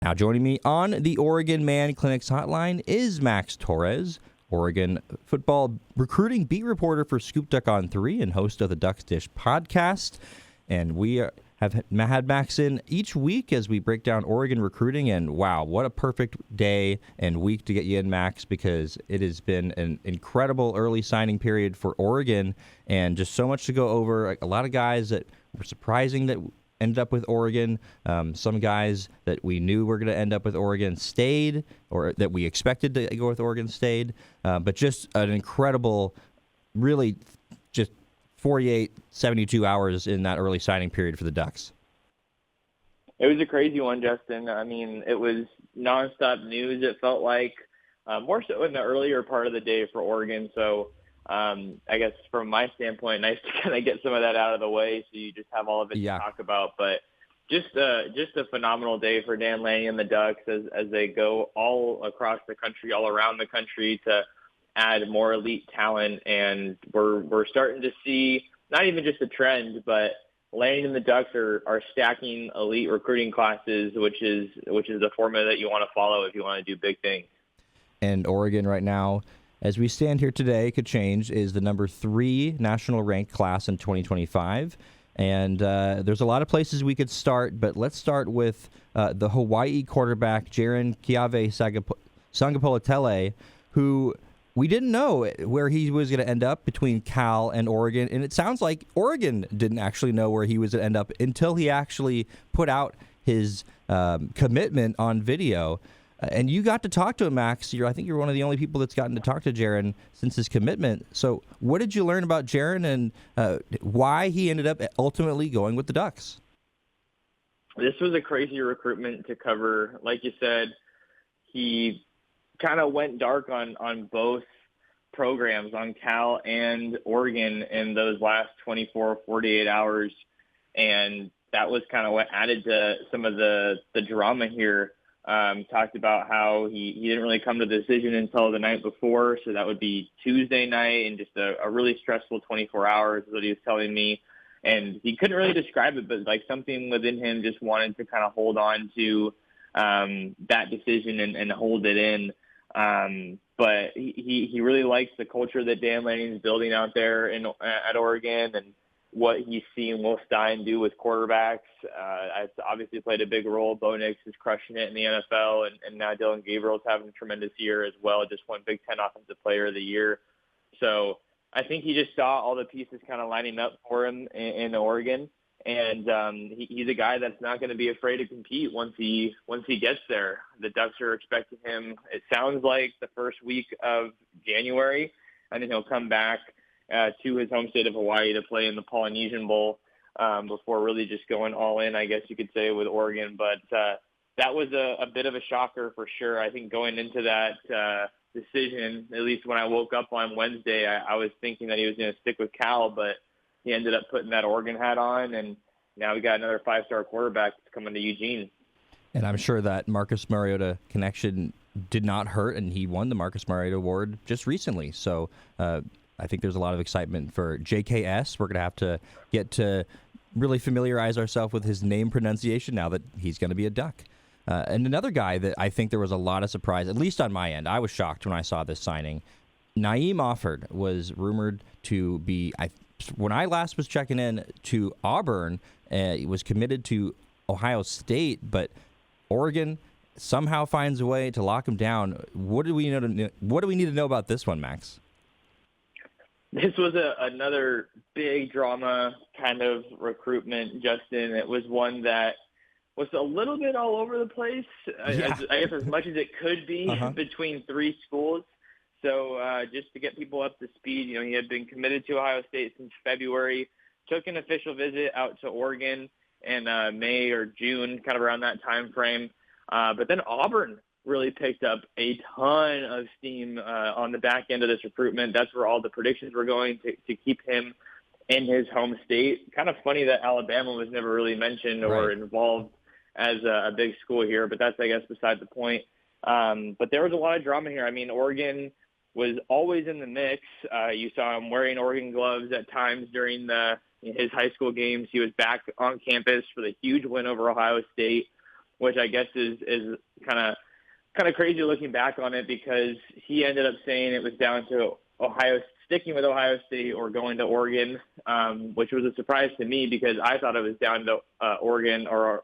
Now joining me on the Oregon Man Clinics hotline is Max Torres, Oregon football recruiting beat reporter for ScoopDuck on 3 and host of the Ducks Dish podcast. And we have had Max in each week as we break down Oregon recruiting. And wow, what a perfect day and week to get you in, Max, because it has been an incredible early signing period for Oregon and just so much to go over. A lot of guys that were surprising that ended up with Oregon. Some guys that we knew were going to end up with Oregon stayed, or that we expected to go with Oregon stayed. But just an incredible, really just 48, 72 hours in that early signing period for the Ducks. It was a crazy one, Justin. I mean, it was nonstop news, it felt like, more so in the earlier part of the day for Oregon. So I guess from my standpoint, nice to kind of get some of that out of the way so you just have all of it to talk about. But just a phenomenal day for Dan Lanning and the Ducks as they go all across the country, all around the country to add more elite talent. And we're starting to see not even just a trend, but Lanning and the Ducks are stacking elite recruiting classes, which is the formula that you want to follow if you want to do big things. And Oregon right now, as we stand here today, could change, is the number 3 national ranked class in 2025. And there's a lot of places we could start, but let's start with the Hawaii quarterback, Jaren Sangapolatele, who we didn't know where he was going to end up between Cal and Oregon. And it sounds like Oregon didn't actually know where he was going to end up until he actually put out his commitment on video. And you got to talk to him, Max. I think you're one of the only people that's gotten to talk to Jaren since his commitment. So what did you learn about Jaren and why he ended up ultimately going with the Ducks? This was a crazy recruitment to cover. Like you said, he kind of went dark on both programs, on Cal and Oregon, in those last 24, 48 hours. And that was kind of what added to some of the drama here. Talked about how he didn't really come to the decision until the night before, so that would be Tuesday night, and just a really stressful 24 hours is what he was telling me. And he couldn't really describe it, but like something within him just wanted to kind of hold on to that decision and hold it in. But he really likes the culture that Dan Lanning is building out there at Oregon, and what he's seen Will Stein do with quarterbacks. It's obviously played a big role. Bo Nix is crushing it in the NFL, and now Dylan Gabriel's having a tremendous year as well. Just won Big Ten Offensive Player of the Year. So I think he just saw all the pieces kind of lining up for him in Oregon, and he's a guy that's not going to be afraid to compete once he gets there. The Ducks are expecting him, it sounds like, the first week of January, and then he'll come back to his home state of Hawaii to play in the Polynesian Bowl before really just going all in, I guess you could say, with Oregon. But that was a bit of a shocker for sure. I think going into that decision, at least when I woke up on Wednesday, I was thinking that he was going to stick with Cal, but he ended up putting that Oregon hat on, and now we got another 5-star quarterback that's coming to Eugene. And I'm sure that Marcus Mariota connection did not hurt, and he won the Marcus Mariota Award just recently. So I think there's a lot of excitement for JKS. We're going to have to get to really familiarize ourselves with his name pronunciation now that he's going to be a Duck. And another guy that I think there was a lot of surprise, at least on my end, I was shocked when I saw this signing. Naeem Offord was rumored to be, when I last was checking in, to Auburn. He was committed to Ohio State, but Oregon somehow finds a way to lock him down. What do we need to know about this one, Max? This was another big drama kind of recruitment, Justin. It was one that was a little bit all over the place, I guess as much as it could be between 3 schools. So just to get people up to speed, he had been committed to Ohio State since February, took an official visit out to Oregon in May or June, kind of around that time frame. But then Auburn really picked up a ton of steam on the back end of this recruitment. That's where all the predictions were going to keep him in his home state. Kind of funny that Alabama was never really mentioned or involved as a big school here, but that's, I guess, beside the point. But there was a lot of drama here. I mean, Oregon was always in the mix. You saw him wearing Oregon gloves at times during his high school games. He was back on campus for the huge win over Ohio State. which I guess is kind of crazy looking back on it, because he ended up saying it was down to sticking with Ohio State or going to Oregon, which was a surprise to me because I thought it was down to Oregon or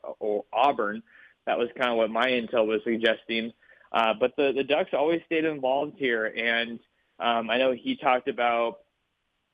Auburn. That was kind of what my intel was suggesting. But the Ducks always stayed involved here, and I know he talked about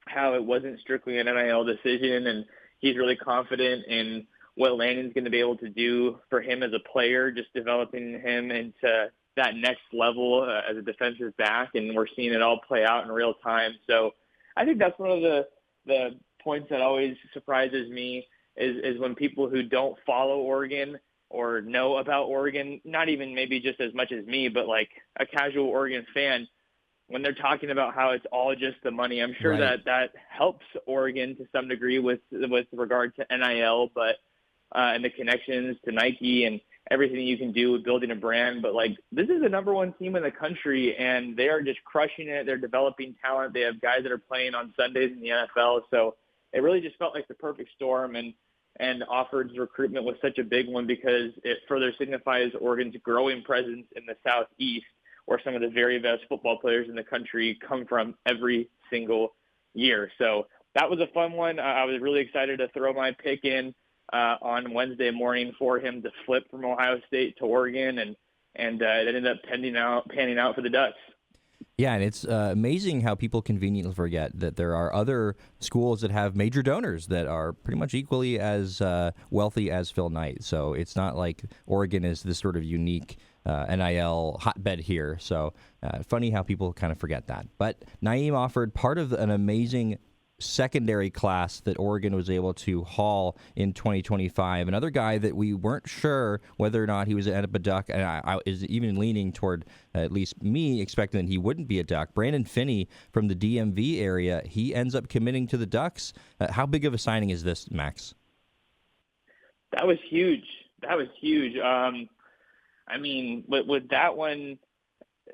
how it wasn't strictly an NIL decision, and he's really confident in what Landon's going to be able to do for him as a player, just developing him into that next level as a defensive back, and we're seeing it all play out in real time. So I think that's one of the points that always surprises me is when people who don't follow Oregon or know about Oregon, not even maybe just as much as me, but like a casual Oregon fan, when they're talking about how it's all just the money. I'm sure Right. that helps Oregon to some degree with regard to NIL, but and the connections to Nike and everything you can do with building a brand. But like, this is the number one team in the country, and they are just crushing it. They're developing talent. They have guys that are playing on Sundays in the NFL. So it really just felt like the perfect storm, and Offord's recruitment was such a big one because it further signifies Oregon's growing presence in the Southeast, where some of the very best football players in the country come from every single year. So that was a fun one. I was really excited to throw my pick in on Wednesday morning for him to flip from Ohio State to Oregon, and it ended up panning out for the Ducks. Yeah, and it's amazing how people conveniently forget that there are other schools that have major donors that are pretty much equally as wealthy as Phil Knight. So it's not like Oregon is this sort of unique NIL hotbed here. So funny how people kind of forget that. But Naeem Offord, part of an amazing secondary class that Oregon was able to haul in 2025. Another guy that we weren't sure whether or not he was end up a Duck, and I is even leaning toward at least me expecting that he wouldn't be a Duck. Brandon Finney from the DMV area, he ends up committing to the Ducks. How big of a signing is this, Max? That was huge. I mean, with that one,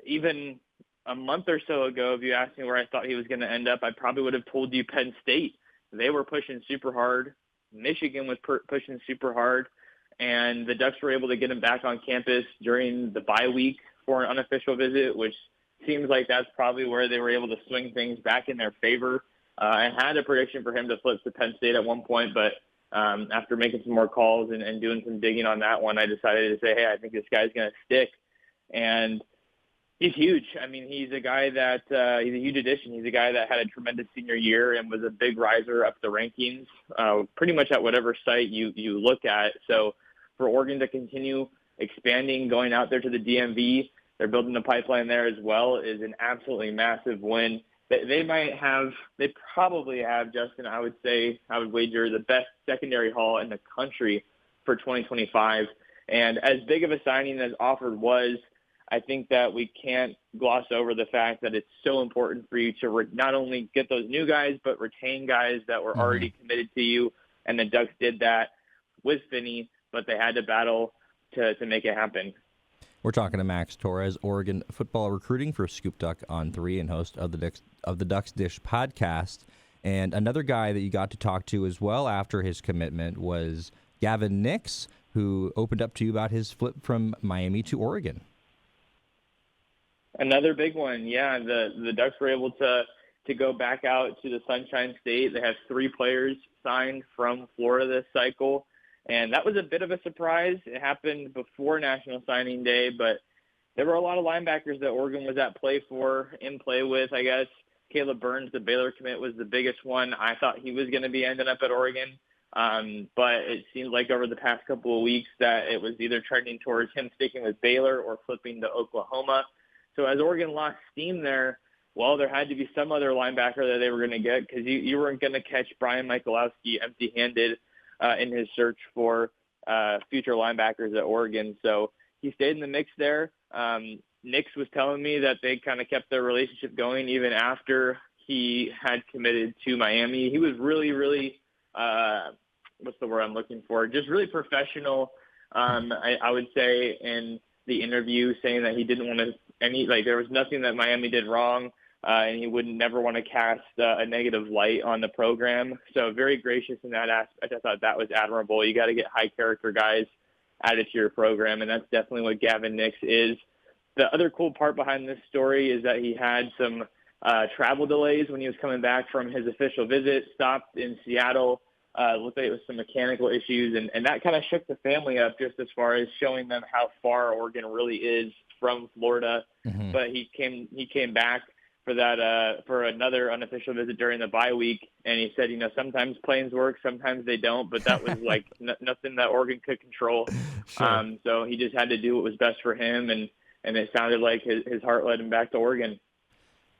even a month or so ago, if you asked me where I thought he was going to end up, I probably would have told you Penn State. They were pushing super hard. Michigan was pushing super hard. And the Ducks were able to get him back on campus during the bye week for an unofficial visit, which seems like that's probably where they were able to swing things back in their favor. I had a prediction for him to flip to Penn State at one point, but after making some more calls and doing some digging on that one, I decided to say, hey, I think this guy's going to stick. And he's huge. I mean, he's a guy that he's a huge addition. He's a guy that had a tremendous senior year and was a big riser up the rankings, pretty much at whatever site you look at. So for Oregon to continue expanding, going out there to the DMV, they're building a pipeline there as well, is an absolutely massive win. They probably have, Justin, I would wager the best secondary haul in the country for 2025. And as big of a signing as Offord was, I think that we can't gloss over the fact that it's so important for you to not only get those new guys, but retain guys that were already committed to you. And the Ducks did that with Finney, but they had to battle to make it happen. We're talking to Max Torres, Oregon football recruiting for ScoopDuck on 3 and host of the Ducks Dish podcast. And another guy that you got to talk to as well after his commitment was Gavin Nix, who opened up to you about his flip from Miami to Oregon. Another big one, yeah. The Ducks were able to go back out to the Sunshine State. They have 3 players signed from Florida this cycle, and that was a bit of a surprise. It happened before National Signing Day, but there were a lot of linebackers that Oregon was in play with, I guess. Caleb Burns, the Baylor commit, was the biggest one. I thought he was going to be ending up at Oregon, but it seemed like over the past couple of weeks that it was either trending towards him sticking with Baylor or flipping to Oklahoma. So as Oregon lost steam there, well, there had to be some other linebacker that they were going to get, because you weren't going to catch Brian Michalowski empty-handed in his search for future linebackers at Oregon. So he stayed in the mix there. Nix was telling me that they kind of kept their relationship going even after he had committed to Miami. He was really, really what's the word I'm looking for? Just really professional, I would say, in the interview, saying that he didn't want to there was nothing that Miami did wrong, and he would never want to cast a negative light on the program. So very gracious in that aspect. I thought that was admirable. You got to get high character guys added to your program, and that's definitely what Gavin Nix is. The other cool part behind this story is that he had some travel delays when he was coming back from his official visit, stopped in Seattle. Looked like it was some mechanical issues, and that kind of shook the family up just as far as showing them how far Oregon really is from Florida. Mm-hmm. But he came back for that for another unofficial visit during the bye week, and he said, sometimes planes work, sometimes they don't, but that was like nothing that Oregon could control. Sure. So he just had to do what was best for him, and it sounded like his heart led him back to Oregon.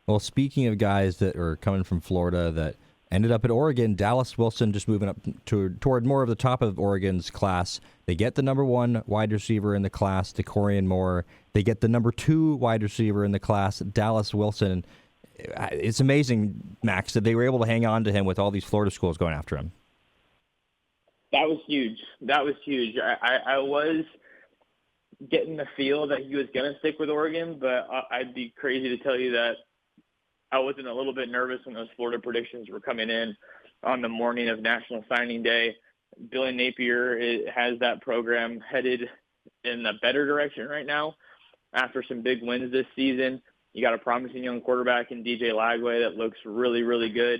Well, speaking of guys that are coming from Florida that ended up at Oregon, Dallas Wilson just moving up toward more of the top of Oregon's class. They get the number 1 wide receiver in the class, DeCorian Moore. They get the number 2 wide receiver in the class, Dallas Wilson. It's amazing, Max, that they were able to hang on to him with all these Florida schools going after him. That was huge. I was getting the feel that he was going to stick with Oregon, but I'd be crazy to tell you that I wasn't a little bit nervous when those Florida predictions were coming in on the morning of National Signing Day. Billy Napier has that program headed in a better direction right now after some big wins this season. You got a promising young quarterback in DJ Lagway that looks really, really good.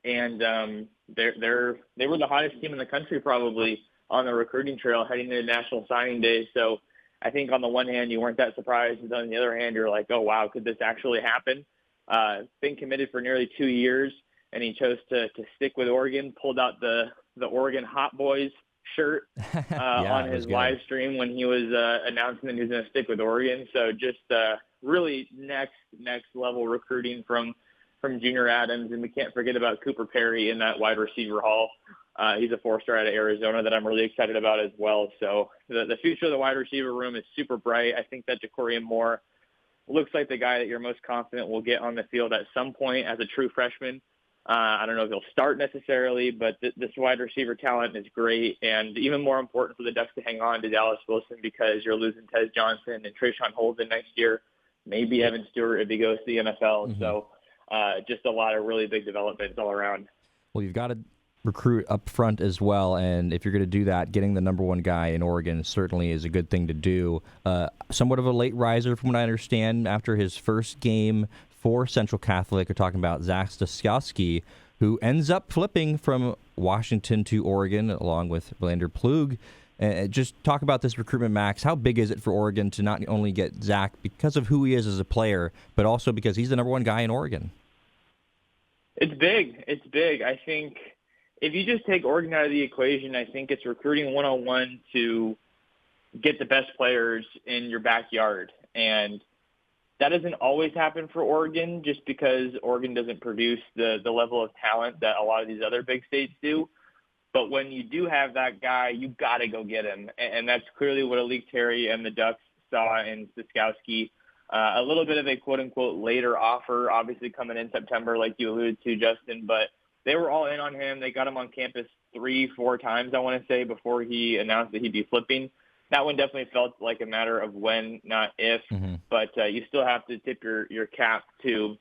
And they were the hottest team in the country probably on the recruiting trail heading into National Signing Day. So I think on the one hand, you weren't that surprised. And on the other hand, you're like, oh, wow, could this actually happen? Been committed for nearly 2 years, and he chose to stick with Oregon, pulled out the Oregon Hot Boys shirt on his live stream when he was announcing that he was going to stick with Oregon. So just really next level recruiting from Junior Adams, and we can't forget about Cooper Perry in that wide receiver hall. He's a 4-star out of Arizona that I'm really excited about as well. So the future of the wide receiver room is super bright. I think that DeCorian Moore looks like the guy that you're most confident will get on the field at some point as a true freshman. I don't know if he'll start necessarily, but this wide receiver talent is great, and even more important for the Ducks to hang on to Dallas Wilson because you're losing Tez Johnson and Trayshawn Holden next year, maybe Evan Stewart if he goes to the NFL. Mm-hmm. So just a lot of really big developments all around. Well, you've got to recruit up front as well, and if you're going to do that, getting the number 1 guy in Oregon certainly is a good thing to do. Somewhat of a late riser from what I understand after his first game for Central Catholic. We're talking about Zach Staskowski, who ends up flipping from Washington to Oregon along with Blander Plug. Just talk about this recruitment, Max. How big is it for Oregon to not only get Zach because of who he is as a player, but also because he's the number 1 guy in Oregon? It's big. I think if you just take Oregon out of the equation, I think it's recruiting 101 to get the best players in your backyard. And that doesn't always happen for Oregon just because Oregon doesn't produce the level of talent that a lot of these other big states do. But when you do have that guy, you got to go get him. And that's clearly what Alik Terry and the Ducks saw in Staskowski. A little bit of a quote-unquote later offer, obviously coming in September like you alluded to, Justin, but they were all in on him. They got him on campus 3-4 times, I want to say, before he announced that he'd be flipping. That one definitely felt like a matter of when, not if. Mm-hmm. But you still have to tip your cap to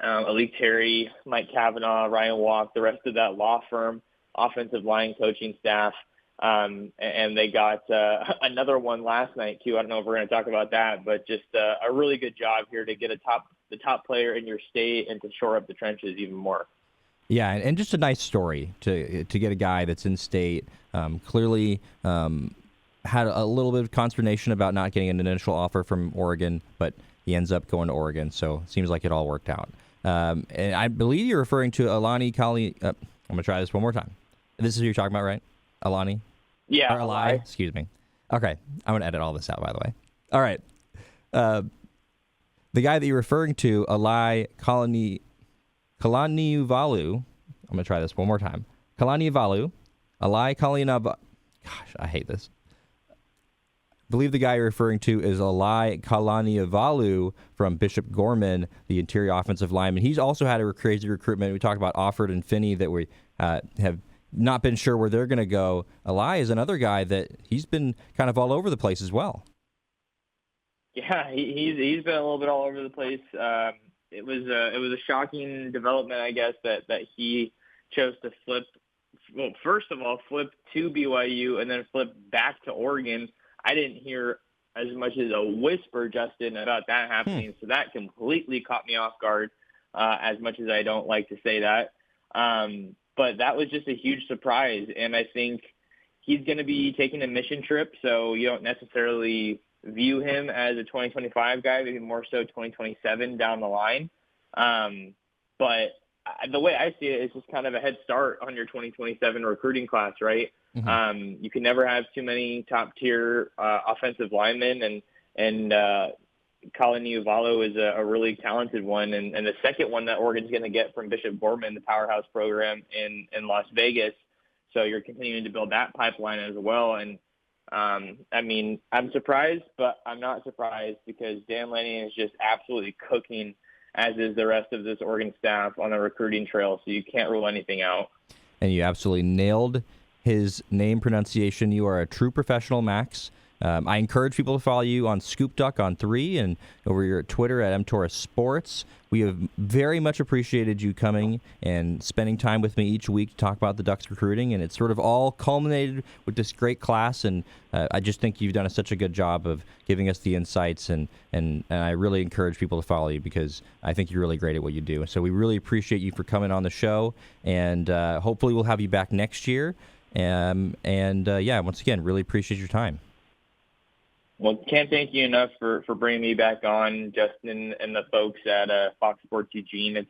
Alik Terry, Mike Kavanaugh, Ryan Walk, the rest of that law firm, offensive line coaching staff. And they got another one last night, too. I don't know if we're going to talk about that, but just a really good job here to get the top player in your state and to shore up the trenches even more. Yeah, and just a nice story to get a guy that's in state. Clearly had a little bit of consternation about not getting an initial offer from Oregon, but he ends up going to Oregon, so it seems like it all worked out. And I believe you're referring to Alani Kali. I'm going to try this one more time. This is who you're talking about, right? Alani? Yeah. Or Alai? Excuse me. Okay, I'm going to edit all this out, by the way. All right. The guy that you're referring to, Alai Kalaniuvalu. I'm going to try this one more time. Kalaniuvalu. Alai Kalaniuvalu. Gosh, I hate this. I believe the guy you're referring to is Alai Kalaniuvalu from Bishop Gorman, the interior offensive lineman. He's also had a crazy recruitment. We talked about Offord and Finney that we have not been sure where they're going to go. Alai is another guy that he's been kind of all over the place as well. Yeah, he's been a little bit all over the place. It was a shocking development, I guess, that he chose to flip well, first of all, flipped to BYU and then flipped back to Oregon. I didn't hear as much as a whisper, Justin, about that happening. So that completely caught me off guard, as much as I don't like to say that. But that was just a huge surprise. And I think he's going to be taking a mission trip, so you don't necessarily view him as a 2025 guy, maybe more so 2027 down the line. But the way I see it, it's just kind of a head start on your 2027 recruiting class, right? Mm-hmm. You can never have too many top-tier offensive linemen, and Colin Uvalo is a really talented one. And the second one that Oregon's going to get from Bishop Gorman, the powerhouse program in Las Vegas. So you're continuing to build that pipeline as well. And, I mean, I'm surprised, but I'm not surprised because Dan Lanning is just absolutely cooking, as is the rest of this Oregon staff on the recruiting trail. So you can't rule anything out. And you absolutely nailed his name pronunciation. You are a true professional, Max. I encourage people to follow you on ScoopDuck on 3 and over your Twitter at mtorresports. We have very much appreciated you coming and spending time with me each week to talk about the Ducks recruiting, and it's sort of all culminated with this great class, and I just think you've done such a good job of giving us the insights, and I really encourage people to follow you because I think you're really great at what you do. So we really appreciate you for coming on the show, and hopefully we'll have you back next year. Yeah, once again, really appreciate your time. Well, can't thank you enough for bringing me back on, Justin, and the folks at Fox Sports Eugene.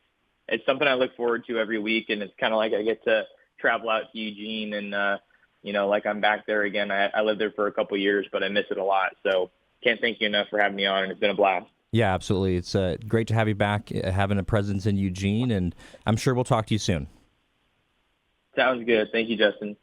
It's something I look forward to every week, and it's kind of like I get to travel out to Eugene, and like I'm back there again. I lived there for a couple years, but I miss it a lot. So can't thank you enough for having me on, and it's been a blast. Yeah, absolutely. It's great to have you back, having a presence in Eugene, and I'm sure we'll talk to you soon. Sounds good. Thank you, Justin.